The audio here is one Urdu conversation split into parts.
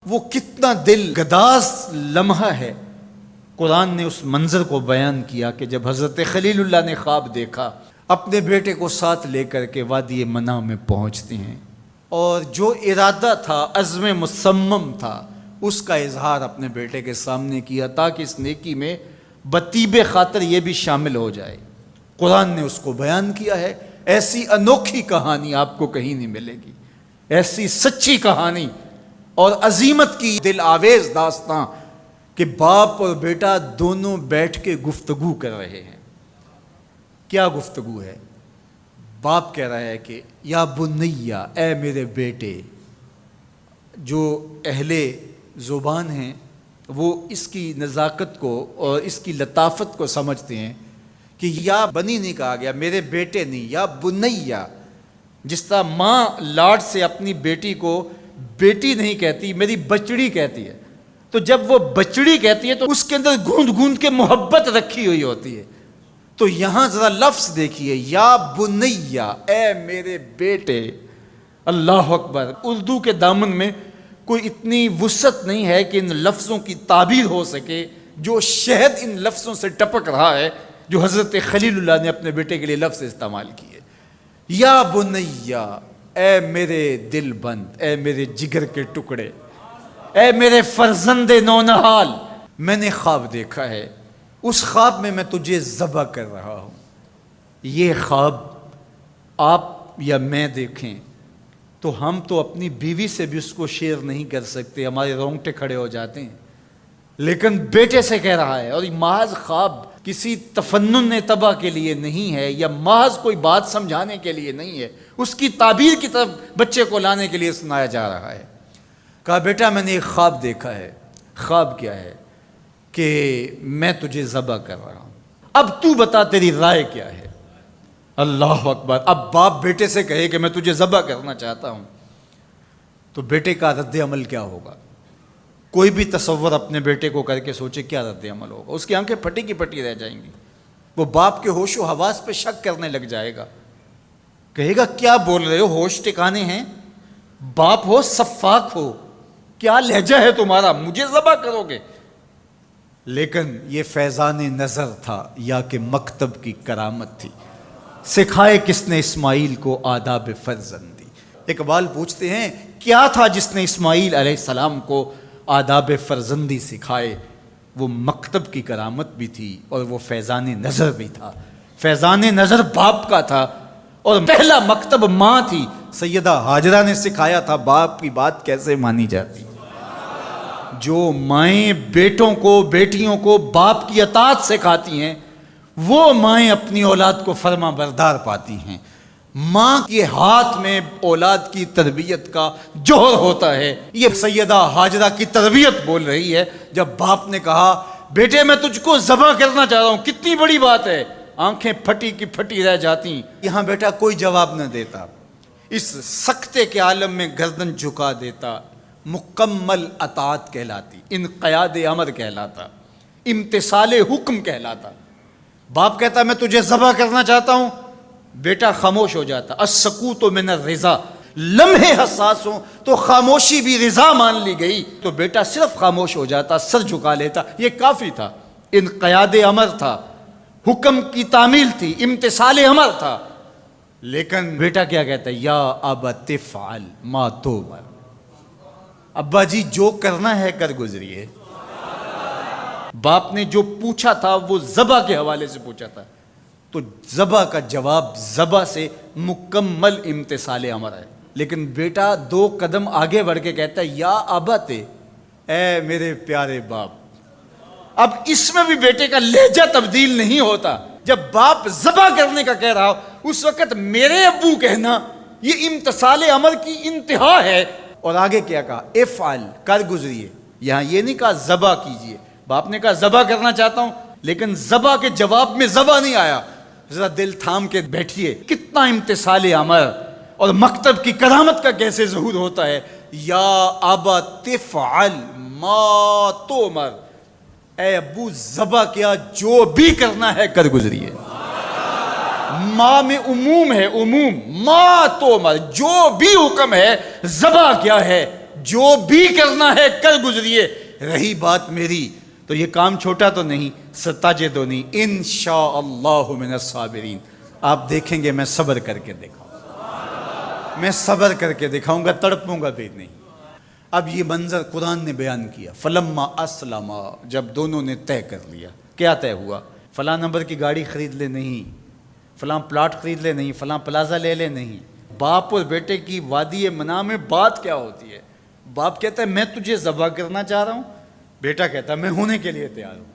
وہ کتنا دل گداز لمحہ ہے۔ قرآن نے اس منظر کو بیان کیا کہ جب حضرت خلیل اللہ نے خواب دیکھا، اپنے بیٹے کو ساتھ لے کر کے وادی منع میں پہنچتے ہیں، اور جو ارادہ تھا، عزم مصمم تھا، اس کا اظہار اپنے بیٹے کے سامنے کیا تاکہ اس نیکی میں بطیب خاطر یہ بھی شامل ہو جائے۔ قرآن نے اس کو بیان کیا ہے۔ ایسی انوکھی کہانی آپ کو کہیں نہیں ملے گی، ایسی سچی کہانی اور عظیمت کی دل آویز داستاں کہ باپ اور بیٹا دونوں بیٹھ کے گفتگو کر رہے ہیں۔ کیا گفتگو ہے؟ باپ کہہ رہا ہے کہ یا بنیہ، اے میرے بیٹے۔ جو اہل زبان ہیں وہ اس کی نزاکت کو اور اس کی لطافت کو سمجھتے ہیں کہ یا بنی نہیں کہا گیا، میرے بیٹے نہیں، یا بنیہ۔ جس طرح ماں لاڈ سے اپنی بیٹی کو بیٹی نہیں کہتی، میری بچڑی کہتی ہے، تو جب وہ بچڑی کہتی ہے تو اس کے اندر گوند گوند کے محبت رکھی ہوئی ہوتی ہے۔ تو یہاں ذرا لفظ دیکھیے، یا بنیہ، اے میرے بیٹے۔ اللہ اکبر۔ اردو کے دامن میں کوئی اتنی وسعت نہیں ہے کہ ان لفظوں کی تعبیر ہو سکے جو شہد ان لفظوں سے ٹپک رہا ہے جو حضرت خلیل اللہ نے اپنے بیٹے کے لیے لفظ استعمال کیے۔ یا بنیہ، اے میرے دل بند، اے میرے جگر کے ٹکڑے، اے میرے فرزند نونہال، میں نے خواب دیکھا ہے، اس خواب میں میں تجھے ذبح کر رہا ہوں۔ یہ خواب آپ یا میں دیکھیں تو ہم تو اپنی بیوی سے بھی اس کو شیئر نہیں کر سکتے، ہمارے رونگٹے کھڑے ہو جاتے ہیں، لیکن بیٹے سے کہہ رہا ہے۔ اور یہ محض خواب کسی تفنن تباہ کے لیے نہیں ہے، یا محض کوئی بات سمجھانے کے لیے نہیں ہے، اس کی تعبیر کی طرف بچے کو لانے کے لیے سنایا جا رہا ہے۔ کہا بیٹا میں نے ایک خواب دیکھا ہے۔ خواب کیا ہے؟ کہ میں تجھے ذبح کر رہا ہوں، اب تو بتا تیری رائے کیا ہے؟ اللہ اکبر۔ اب باپ بیٹے سے کہے کہ میں تجھے ذبح کرنا چاہتا ہوں، تو بیٹے کا رد عمل کیا ہوگا؟ کوئی بھی تصور اپنے بیٹے کو کر کے سوچے کیا رد عمل ہوگا؟ اس کی آنکھیں پھٹی کی پھٹی رہ جائیں گی، وہ باپ کے ہوش و حواس پہ شک کرنے لگ جائے گا، کہے گا کیا بول رہے ہو، ہوش ٹھکانے ہیں؟ باپ ہو، سفاک ہو، کیا لہجہ ہے تمہارا، مجھے ذبح کرو گے؟ لیکن یہ فیضان نظر تھا یا کہ مکتب کی کرامت تھی؟ سکھائے کس نے اسماعیل کو آداب فرزندی؟ اقبال پوچھتے ہیں کیا تھا جس نے اسماعیل علیہ السلام کو آداب فرزندی سکھائے؟ وہ مکتب کی کرامت بھی تھی اور وہ فیضان نظر بھی تھا۔ فیضان نظر باپ کا تھا اور پہلا مکتب ماں تھی۔ سیدہ ہاجرہ نے سکھایا تھا باپ کی بات کیسے مانی جاتی۔ جو مائیں بیٹوں کو، بیٹیوں کو باپ کی اطاعت سکھاتی ہیں، وہ مائیں اپنی اولاد کو فرما بردار پاتی ہیں۔ ماں کے ہاتھ میں اولاد کی تربیت کا جوہر ہوتا ہے۔ یہ سیدہ ہاجرہ کی تربیت بول رہی ہے جب باپ نے کہا بیٹے میں تجھ کو ذبح کرنا چاہ رہا ہوں۔ کتنی بڑی بات ہے، آنکھیں پھٹی کی پھٹی رہ جاتی۔ یہاں بیٹا کوئی جواب نہ دیتا، اس سکتے کے عالم میں گردن جھکا دیتا۔ مکمل اطاعت کہلاتی، انقیاد امر کہلاتا، امتثال حکم کہلاتا۔ باپ کہتا میں تجھے ذبح کرنا چاہتا ہوں، بیٹا خاموش ہو جاتا۔ السکوت من الرضا، لمحے حساس ہوں تو خاموشی بھی رضا مان لی گئی تو بیٹا صرف خاموش ہو جاتا، سر جھکا لیتا، یہ کافی تھا۔ انقیاد امر تھا، حکم کی تعمیل تھی، امتثال امر تھا۔ لیکن بیٹا کیا کہتا ہے؟ یا ابت افعل ما تؤمر، ابا جی جو کرنا ہے کر گزریے۔ باپ نے جو پوچھا تھا وہ ذبح کے حوالے سے پوچھا تھا، تو ذبح کا جواب ذبح سے مکمل امتثال امر ہے۔ لیکن بیٹا دو قدم آگے بڑھ کے کہتا ہے یا ابت، اے میرے پیارے باپ۔ اب اس میں بھی بیٹے کا لہجہ تبدیل نہیں ہوتا۔ جب باپ ذبح کرنے کا کہہ رہا ہو اس وقت میرے ابو کہنا یہ امتثال امر کی انتہا ہے۔ اور آگے کیا کہا؟ افعل، کر گزریے۔ یہاں یہ نہیں کہا ذبح کیجئے، باپ نے کہا ذبح کرنا چاہتا ہوں، لیکن ذبح کے جواب میں ذبح نہیں آیا۔ ذرا دل تھام کے بیٹھیے، کتنا امتثال امر اور مکتب کی کرامت کا کیسے ظہور ہوتا ہے۔ یا ابت افعل ما تؤمر، اے ابو ذبح کیا، جو بھی کرنا ہے کر گزریے۔ ماں میں عموم ہے، عموم، ما تؤمر، جو بھی حکم ہے، ذبح کیا ہے، جو بھی کرنا ہے کر گزریے، رہی بات میری تو یہ کام چھوٹا تو نہیں، ستجدنی انشاءاللہ من الصابرین، آپ دیکھیں گے میں صبر کر کے دکھاؤں گا، میں صبر کر کے دکھاؤں گا، تڑپوں گا بھی نہیں۔ اب یہ منظر قرآن نے بیان کیا، فلما اسلما، جب دونوں نے طے کر لیا، کیا طے ہوا؟ فلاں نمبر کی گاڑی خرید لے نہیں، فلاں پلاٹ خرید لے نہیں، فلاں پلازا لے لے نہیں، باپ اور بیٹے کی وادی منع میں بات کیا ہوتی ہے؟ باپ کہتا ہے میں تجھے ذبح کرنا چاہ رہا ہوں، بیٹا کہتا ہے میں ہونے کے لیے تیار ہوں۔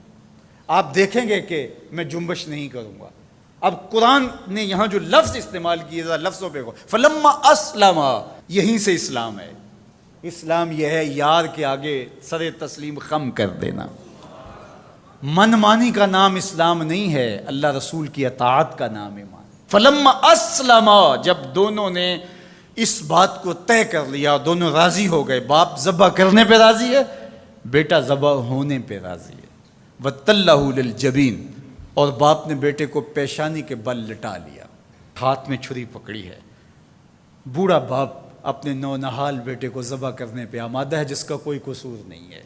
آپ دیکھیں گے کہ میں جنبش نہیں کروں گا۔ اب قرآن نے یہاں جو لفظ استعمال کیے، ذرا لفظوں پہ فلما اسلما، یہیں سے اسلام ہے۔ اسلام یہ ہے یار کے آگے سر تسلیم خم کر دینا۔ من مانی کا نام اسلام نہیں ہے، اللہ رسول کی اطاعت کا نام ایمان۔ فلما اسلما، جب دونوں نے اس بات کو طے کر لیا، دونوں راضی ہو گئے، باپ ذبح کرنے پہ راضی ہے، بیٹا ذبح ہونے پہ راضی ہے، وَتَلَّهُ لِلْجَبِينِ، اور باپ نے بیٹے کو پیشانی کے بل لٹا لیا، ہاتھ میں چھری پکڑی ہے۔ بوڑھا باپ اپنے نونہال بیٹے کو ذبح کرنے پہ آمادہ ہے، جس کا کوئی قصور نہیں ہے،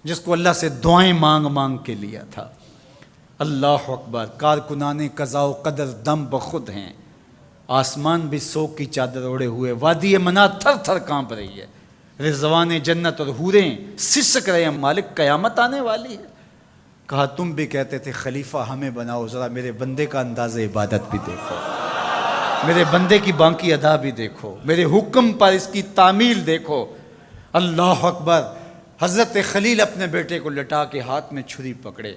جس کو اللہ سے دعائیں مانگ مانگ کے لیا تھا۔ اللہ اکبر، کارکنان قضاء و قدر دم بخود ہیں، آسمان بھی سوگ کی چادر اوڑے ہوئے، وادی منع تھر تھر کانپ رہی ہے، رضوان جنت اور حوریں سسک رہے ہیں، مالک قیامت آنے والی ہے۔ کہا تم بھی کہتے تھے خلیفہ ہمیں بناؤ، ذرا میرے بندے کا انداز عبادت بھی دیکھو، میرے بندے کی باقی ادا بھی دیکھو، میرے حکم پر اس کی تعمیل دیکھو۔ اللہ اکبر، حضرت خلیل اپنے بیٹے کو لٹا کے ہاتھ میں چھری پکڑے،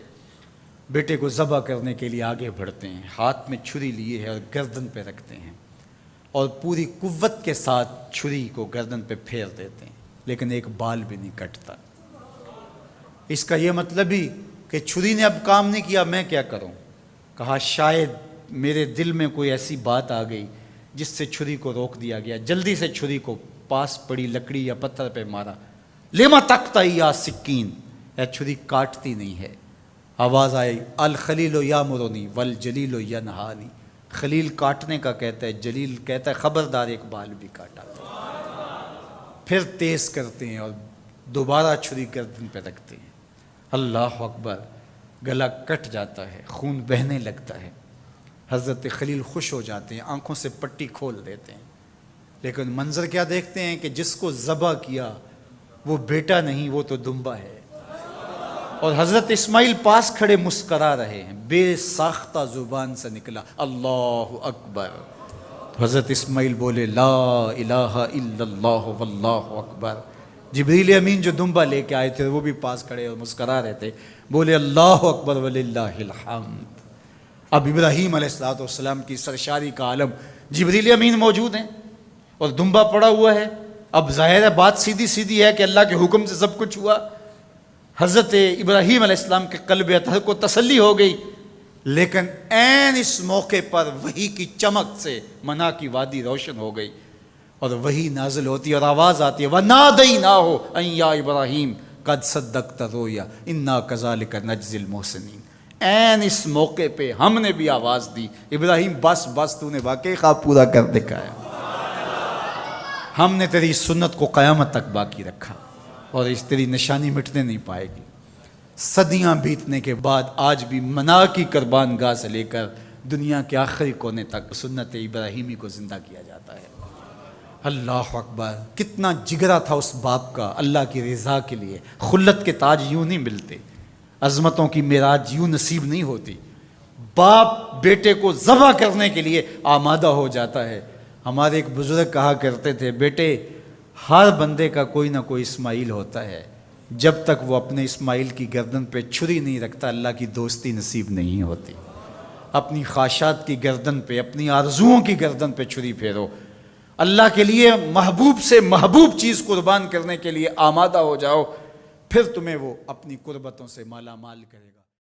بیٹے کو ذبح کرنے کے لیے آگے بڑھتے ہیں، ہاتھ میں چھری لیے ہے اور گردن پہ رکھتے ہیں، اور پوری قوت کے ساتھ چھری کو گردن پہ پھیر دیتے ہیں، لیکن ایک بال بھی نہیں کٹتا۔ اس کا یہ مطلب ہی کہ چھری نے اب کام نہیں کیا، میں کیا کروں؟ کہا شاید میرے دل میں کوئی ایسی بات آ گئی جس سے چھری کو روک دیا گیا، جلدی سے چھری کو پاس پڑی لکڑی یا پتھر پہ مارا، لما تقطعی یا سکین، اے چھری کاٹتی نہیں ہے۔ آواز آئی الخلیل یامرنی والجلیل ینہانی، خلیل کاٹنے کا کہتا ہے، جلیل کہتا ہے خبردار ایک بال بھی کاٹا۔ پھر تیز کرتے ہیں اور دوبارہ چھری گردن پہ رکھتے ہیں۔ اللہ اکبر، گلا کٹ جاتا ہے، خون بہنے لگتا ہے، حضرت خلیل خوش ہو جاتے ہیں، آنکھوں سے پٹی کھول دیتے ہیں، لیکن منظر کیا دیکھتے ہیں کہ جس کو ذبح کیا وہ بیٹا نہیں، وہ تو دمبا ہے۔ اور حضرت اسماعیل پاس کھڑے مسکرا رہے ہیں، بے ساختہ زبان سے نکلا اللہ اکبر۔ حضرت اسماعیل بولے لا الہ الا اللہ واللہ اکبر۔ جبریل امین جو دمبا لے کے آئے تھے وہ بھی پاس کھڑے اور مسکرا رہے تھے، بولے اللہ اکبر وللہ الحمد۔ اب ابراہیم علیہ السلام کی سرشاری کا عالم، جبریل امین موجود ہیں اور دمبا پڑا ہوا ہے۔ اب ظاہر ہے بات سیدھی سیدھی ہے کہ اللہ کے حکم سے سب کچھ ہوا۔ حضرت ابراہیم علیہ السلام کے قلب اطہر کو تسلی ہو گئی، لیکن عین اس موقع پر وحی کی چمک سے منع کی وادی روشن ہو گئی، اور وحی نازل ہوتی ہے اور آواز آتی ہے وَنَادَيْنَاهُ أَن يَا إِبْرَاهِيمُ قَدْ صَدَّقْتَ الرُّؤْيَا إِنَّا كَذَلِكَ نَجْزِي الْمُحْسِنِينَ۔ عین اس موقع پہ ہم نے بھی آواز دی، ابراہیم بس بس تو نے واقعی خواب پورا کر دکھایا، ہم نے تیری سنت کو قیامت تک باقی رکھا، اور اس تیری نشانی مٹنے نہیں پائے گی۔ صدیاں بیتنے کے بعد آج بھی منع کی قربان گاہ سے لے کر دنیا کے آخری کونے تک سنت ابراہیمی کو زندہ کیا جاتا ہے۔ اللہ اکبر، کتنا جگرا تھا اس باپ کا اللہ کی رضا کے لیے۔ خلت کے تاج یوں نہیں ملتے، عظمتوں کی معراج یوں نصیب نہیں ہوتی۔ باپ بیٹے کو ذبح کرنے کے لیے آمادہ ہو جاتا ہے۔ ہمارے ایک بزرگ کہا کرتے تھے بیٹے ہر بندے کا کوئی نہ کوئی اسماعیل ہوتا ہے، جب تک وہ اپنے اسماعیل کی گردن پہ چھری نہیں رکھتا اللہ کی دوستی نصیب نہیں ہوتی۔ اپنی خواہشات کی گردن پہ، اپنی آرزوؤں کی گردن پہ چھری پھیرو، اللہ کے لیے محبوب سے محبوب چیز قربان کرنے کے لیے آمادہ ہو جاؤ، پھر تمہیں وہ اپنی قربتوں سے مالا مال کرے گا۔